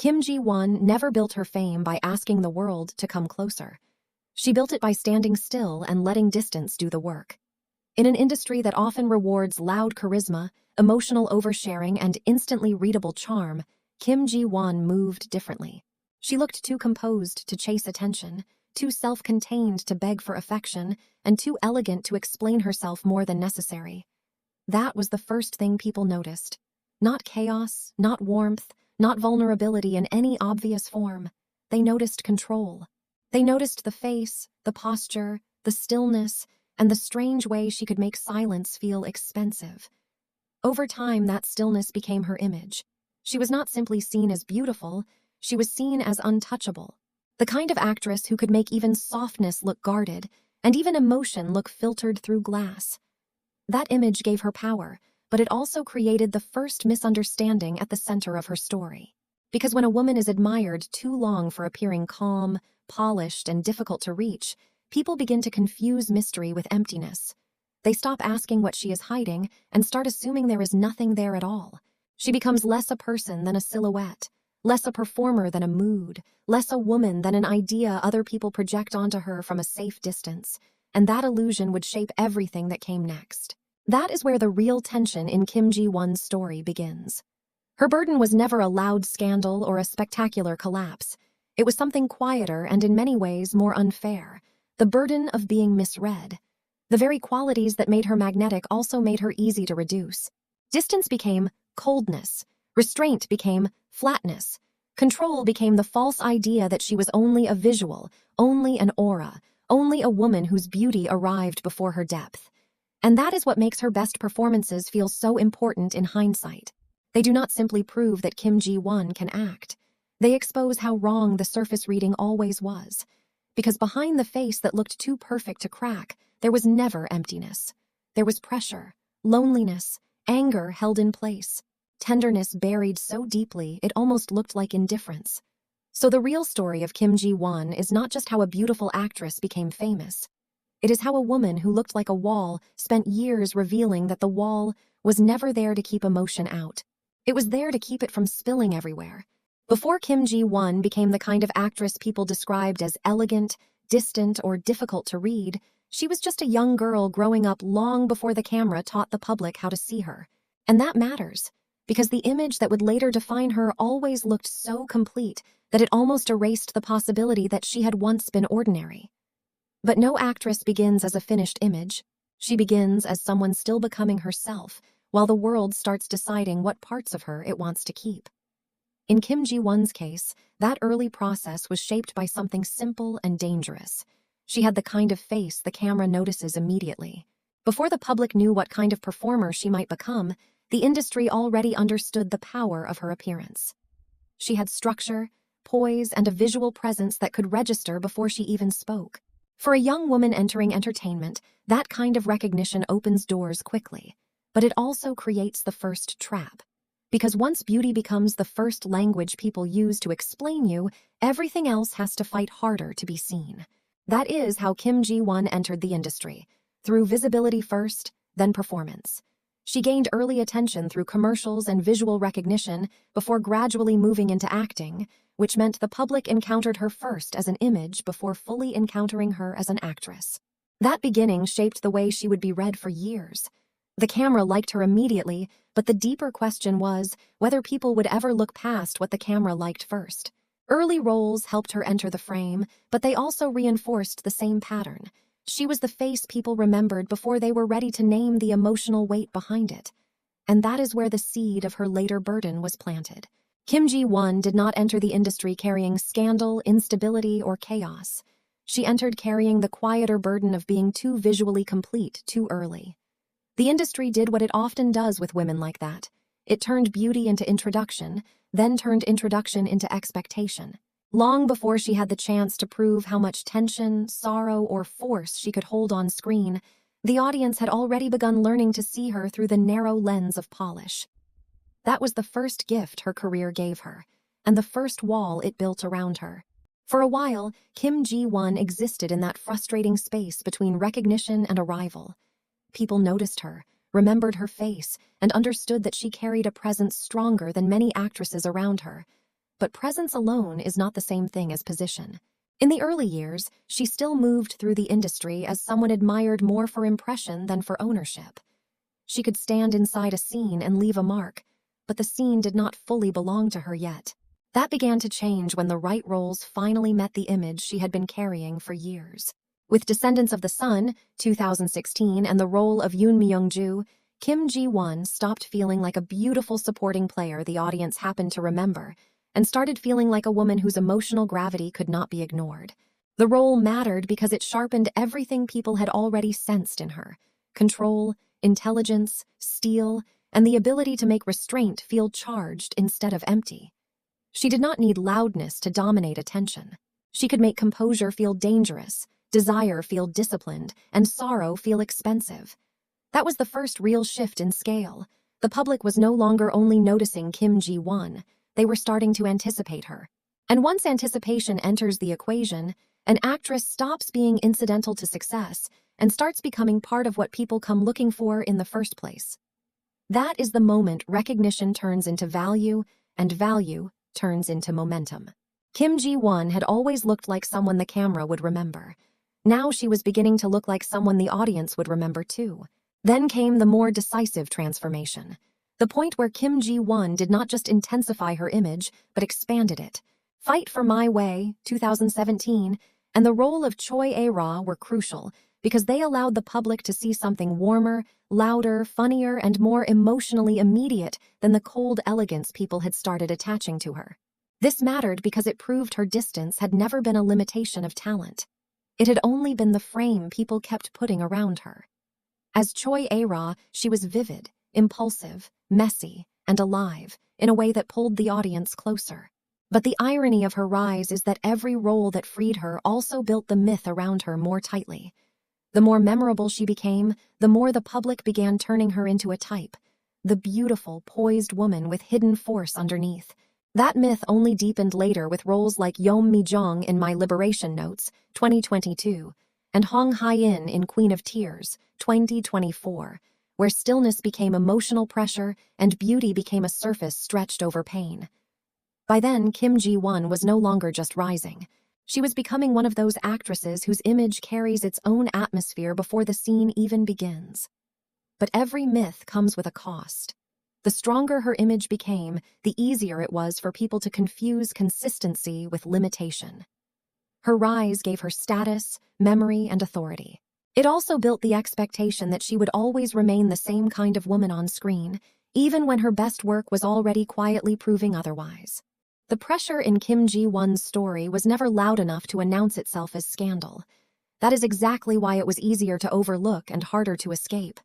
Kim Ji-won never built her fame by asking the world to come closer. She built it by standing still and letting distance do the work. In an industry that often rewards loud charisma, emotional oversharing, and instantly readable charm, Kim Ji-won moved differently. She looked too composed to chase attention, too self-contained to beg for affection, and too elegant to explain herself more than necessary. That was the first thing people noticed. Not chaos, not warmth, not vulnerability in any obvious form. They noticed control. They noticed the face, the posture, the stillness, and the strange way she could make silence feel expensive. Over time, that stillness became her image. She was not simply seen as beautiful, she was seen as untouchable. The kind of actress who could make even softness look guarded, and even emotion look filtered through glass. That image gave her power, but it also created the first misunderstanding at the center of her story. Because when a woman is admired too long for appearing calm, polished, and difficult to reach, people begin to confuse mystery with emptiness. They stop asking what she is hiding and start assuming there is nothing there at all. She becomes less a person than a silhouette, less a performer than a mood, less a woman than an idea other people project onto her from a safe distance, and that illusion would shape everything that came next. That is where the real tension in Kim Ji-won's story begins. Her burden was never a loud scandal or a spectacular collapse. It was something quieter and in many ways more unfair, the burden of being misread. The very qualities that made her magnetic also made her easy to reduce. Distance became coldness, restraint became flatness, control became the false idea that she was only a visual, only an aura, only a woman whose beauty arrived before her depth. And that is what makes her best performances feel so important in hindsight. They do not simply prove that Kim Ji-won can act. They expose how wrong the surface reading always was. Because behind the face that looked too perfect to crack, there was never emptiness. There was pressure, loneliness, anger held in place, tenderness buried so deeply it almost looked like indifference. So the real story of Kim Ji-won is not just how a beautiful actress became famous. It is how a woman who looked like a wall spent years revealing that the wall was never there to keep emotion out. It was there to keep it from spilling everywhere. Before Kim Ji-won became the kind of actress people described as elegant, distant, or difficult to read, she was just a young girl growing up long before the camera taught the public how to see her. And that matters, because the image that would later define her always looked so complete that it almost erased the possibility that she had once been ordinary. But no actress begins as a finished image. She begins as someone still becoming herself, while the world starts deciding what parts of her it wants to keep. In Kim Ji-won's case, that early process was shaped by something simple and dangerous. She had the kind of face the camera notices immediately. Before the public knew what kind of performer she might become, the industry already understood the power of her appearance. She had structure, poise, and a visual presence that could register before she even spoke. For a young woman entering entertainment, that kind of recognition opens doors quickly, but it also creates the first trap. Because once beauty becomes the first language people use to explain you, everything else has to fight harder to be seen. That is how Kim Ji-won entered the industry, through visibility first, then performance. She gained early attention through commercials and visual recognition before gradually moving into acting, which meant the public encountered her first as an image before fully encountering her as an actress. That beginning shaped the way she would be read for years. The camera liked her immediately, but the deeper question was whether people would ever look past what the camera liked first. Early roles helped her enter the frame, but they also reinforced the same pattern. She was the face people remembered before they were ready to name the emotional weight behind it. And that is where the seed of her later burden was planted. Kim Ji-won did not enter the industry carrying scandal, instability, or chaos. She entered carrying the quieter burden of being too visually complete too early. The industry did what it often does with women like that. It turned beauty into introduction, then turned introduction into expectation. Long before she had the chance to prove how much tension, sorrow, or force she could hold on screen, the audience had already begun learning to see her through the narrow lens of polish. That was the first gift her career gave her, and the first wall it built around her. For a while, Kim Ji-won existed in that frustrating space between recognition and arrival. People noticed her, remembered her face, and understood that she carried a presence stronger than many actresses around her. But presence alone is not the same thing as position. In the early years, she still moved through the industry as someone admired more for impression than for ownership. She could stand inside a scene and leave a mark, but the scene did not fully belong to her yet. That began to change when the right roles finally met the image she had been carrying for years. With Descendants of the Sun, 2016, and the role of Yoon Myung-ju, Kim Ji-won stopped feeling like a beautiful supporting player the audience happened to remember, and started feeling like a woman whose emotional gravity could not be ignored. The role mattered because it sharpened everything people had already sensed in her: control, intelligence, steel, and the ability to make restraint feel charged instead of empty. She did not need loudness to dominate attention. She could make composure feel dangerous, desire feel disciplined, and sorrow feel expensive. That was the first real shift in scale. The public was no longer only noticing Kim Ji-won, they were starting to anticipate her. And once anticipation enters the equation, an actress stops being incidental to success and starts becoming part of what people come looking for in the first place. That is the moment recognition turns into value, and value turns into momentum. Kim Ji-won had always looked like someone the camera would remember. Now she was beginning to look like someone the audience would remember too. Then came the more decisive transformation. The point where Kim Ji-won did not just intensify her image, but expanded it. Fight for My Way, 2017, and the role of Choi A-ra were crucial because they allowed the public to see something warmer, louder, funnier, and more emotionally immediate than the cold elegance people had started attaching to her. This mattered because it proved her distance had never been a limitation of talent. It had only been the frame people kept putting around her. As Choi A-ra, she was vivid, impulsive, messy, and alive in a way that pulled the audience closer. But the irony of her rise is that every role that freed her also built the myth around her more tightly. The more memorable she became, the more the public began turning her into a type, the beautiful, poised woman with hidden force underneath. That myth only deepened later with roles like Yeom Mi-jung in My Liberation Notes, 2022, and Hong Hae-in in Queen of Tears, 2024, where stillness became emotional pressure and beauty became a surface stretched over pain. By then, Kim Ji-won was no longer just rising. She was becoming one of those actresses whose image carries its own atmosphere before the scene even begins. But every myth comes with a cost. The stronger her image became, the easier it was for people to confuse consistency with limitation. Her rise gave her status, memory, and authority. It also built the expectation that she would always remain the same kind of woman on screen, even when her best work was already quietly proving otherwise. The pressure in Kim Ji-won's story was never loud enough to announce itself as scandal. That is exactly why it was easier to overlook and harder to escape.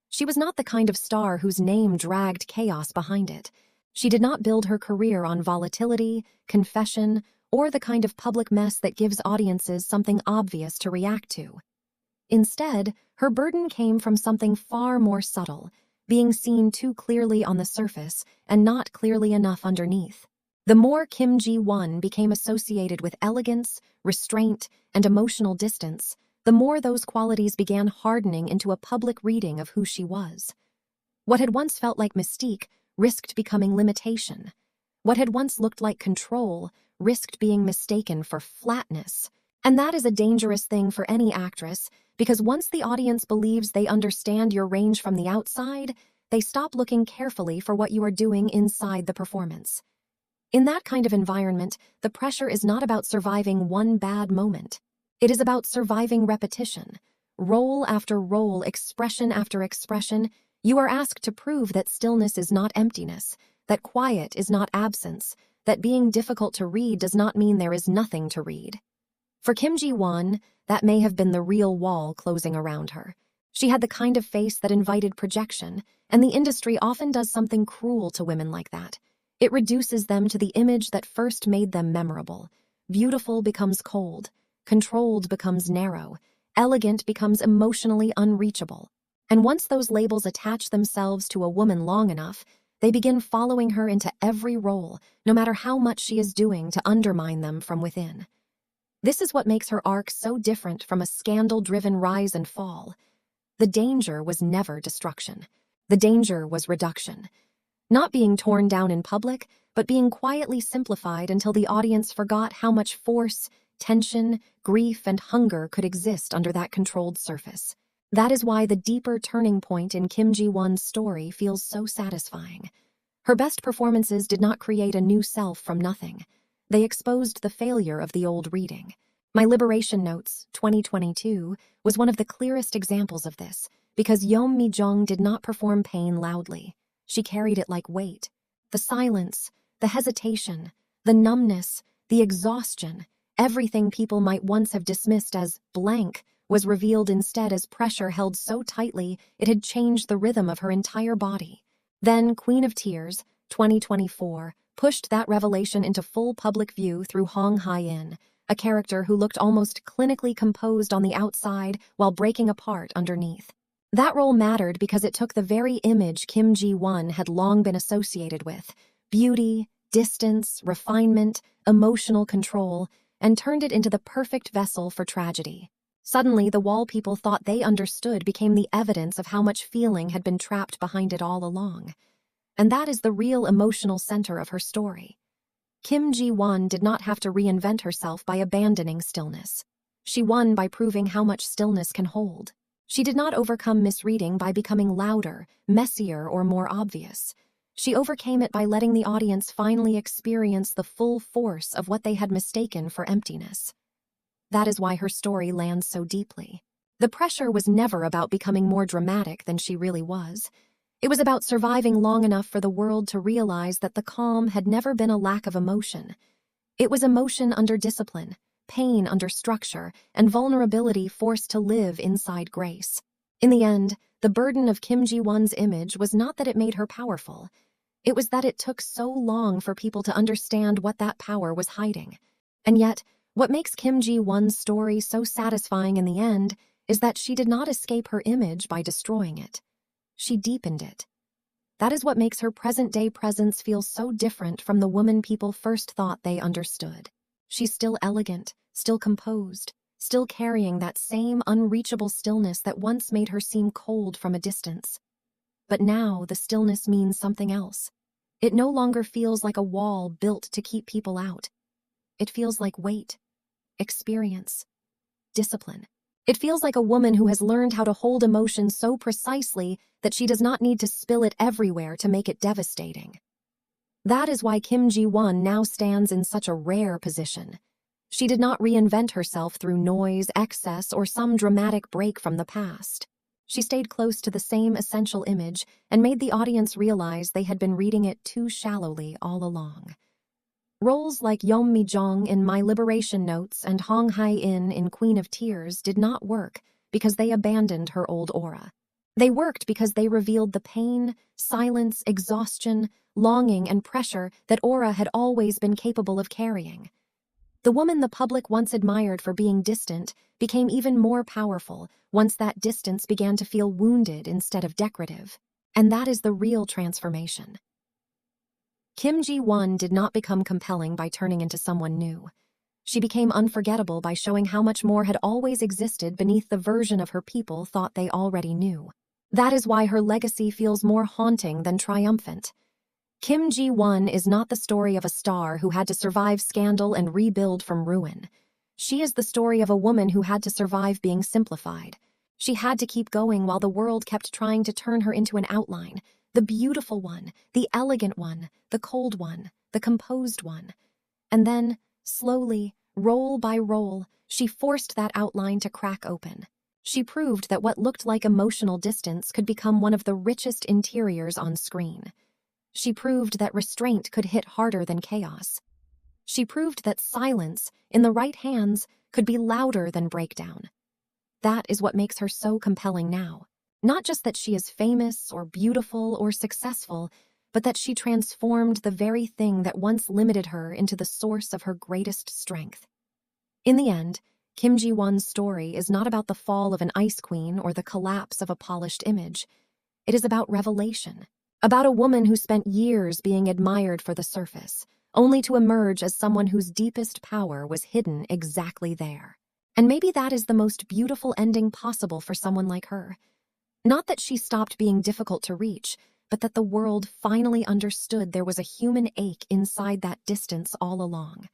She was not the kind of star whose name dragged chaos behind it. She did not build her career on volatility, confession, or the kind of public mess that gives audiences something obvious to react to. Instead, her burden came from something far more subtle, being seen too clearly on the surface and not clearly enough underneath. The more Kim Ji-won became associated with elegance, restraint, and emotional distance, the more those qualities began hardening into a public reading of who she was. What had once felt like mystique risked becoming limitation. What had once looked like control risked being mistaken for flatness. And that is a dangerous thing for any actress, because once the audience believes they understand your range from the outside, they stop looking carefully for what you are doing inside the performance. In that kind of environment, the pressure is not about surviving one bad moment. It is about surviving repetition. Role after role, expression after expression, you are asked to prove that stillness is not emptiness, that quiet is not absence, that being difficult to read does not mean there is nothing to read. For Kim Ji-won, that may have been the real wall closing around her. She had the kind of face that invited projection, and the industry often does something cruel to women like that. It reduces them to the image that first made them memorable. Beautiful becomes cold, controlled becomes narrow, elegant becomes emotionally unreachable. And once those labels attach themselves to a woman long enough, they begin following her into every role, no matter how much she is doing to undermine them from within. This is what makes her arc so different from a scandal-driven rise and fall. The danger was never destruction. The danger was reduction. Not being torn down in public, but being quietly simplified until the audience forgot how much force, tension, grief, and hunger could exist under that controlled surface. That is why the deeper turning point in Kim Ji-won's story feels so satisfying. Her best performances did not create a new self from nothing. They exposed the failure of the old reading. My Liberation Notes, 2022, was one of the clearest examples of this, because Yeom Mi-jung did not perform pain loudly. She carried it like weight. The silence, the hesitation, the numbness, the exhaustion, everything people might once have dismissed as blank was revealed instead as pressure held so tightly it had changed the rhythm of her entire body. Then Queen of Tears, 2024, pushed that revelation into full public view through Hong Hae-in, a character who looked almost clinically composed on the outside while breaking apart underneath. That role mattered because it took the very image Kim Ji-won had long been associated with, beauty, distance, refinement, emotional control, and turned it into the perfect vessel for tragedy. Suddenly, the wall people thought they understood became the evidence of how much feeling had been trapped behind it all along. And that is the real emotional center of her story. Kim Ji-won did not have to reinvent herself by abandoning stillness. She won by proving how much stillness can hold. She did not overcome misreading by becoming louder, messier, or more obvious. She overcame it by letting the audience finally experience the full force of what they had mistaken for emptiness. That is why her story lands so deeply. The pressure was never about becoming more dramatic than she really was. It was about surviving long enough for the world to realize that the calm had never been a lack of emotion. It was emotion under discipline, pain under structure, and vulnerability forced to live inside grace. In the end, the burden of Kim Ji-won's image was not that it made her powerful. It was that it took so long for people to understand what that power was hiding. And yet, what makes Kim Ji-won's story so satisfying in the end is that she did not escape her image by destroying it. She deepened it. That is what makes her present-day presence feel so different from the woman people first thought they understood. She's still elegant, still composed, still carrying that same unreachable stillness that once made her seem cold from a distance. But now the stillness means something else. It no longer feels like a wall built to keep people out. It feels like weight, experience, discipline. It feels like a woman who has learned how to hold emotion so precisely that she does not need to spill it everywhere to make it devastating. That is why Kim Ji-won now stands in such a rare position. She did not reinvent herself through noise, excess, or some dramatic break from the past. She stayed close to the same essential image and made the audience realize they had been reading it too shallowly all along. Roles like Yeom Mi-jung in My Liberation Notes and Hong Hae-in in Queen of Tears did not work because they abandoned her old aura. They worked because they revealed the pain, silence, exhaustion, longing, and pressure that aura had always been capable of carrying. The woman the public once admired for being distant became even more powerful once that distance began to feel wounded instead of decorative. And that is the real transformation. Kim Ji-won did not become compelling by turning into someone new. She became unforgettable by showing how much more had always existed beneath the version of her people thought they already knew. That is why her legacy feels more haunting than triumphant. Kim Ji-won is not the story of a star who had to survive scandal and rebuild from ruin. She is the story of a woman who had to survive being simplified. She had to keep going while the world kept trying to turn her into an outline. The beautiful one, the elegant one, the cold one, the composed one. And then, slowly, roll by roll, she forced that outline to crack open. She proved that what looked like emotional distance could become one of the richest interiors on screen. She proved that restraint could hit harder than chaos. She proved that silence, in the right hands, could be louder than breakdown. That is what makes her so compelling now. Not just that she is famous or beautiful or successful, but that she transformed the very thing that once limited her into the source of her greatest strength. In the end, Kim Ji-won's story is not about the fall of an ice queen or the collapse of a polished image. It is about revelation, about a woman who spent years being admired for the surface, only to emerge as someone whose deepest power was hidden exactly there. And maybe that is the most beautiful ending possible for someone like her. Not that she stopped being difficult to reach, but that the world finally understood there was a human ache inside that distance all along.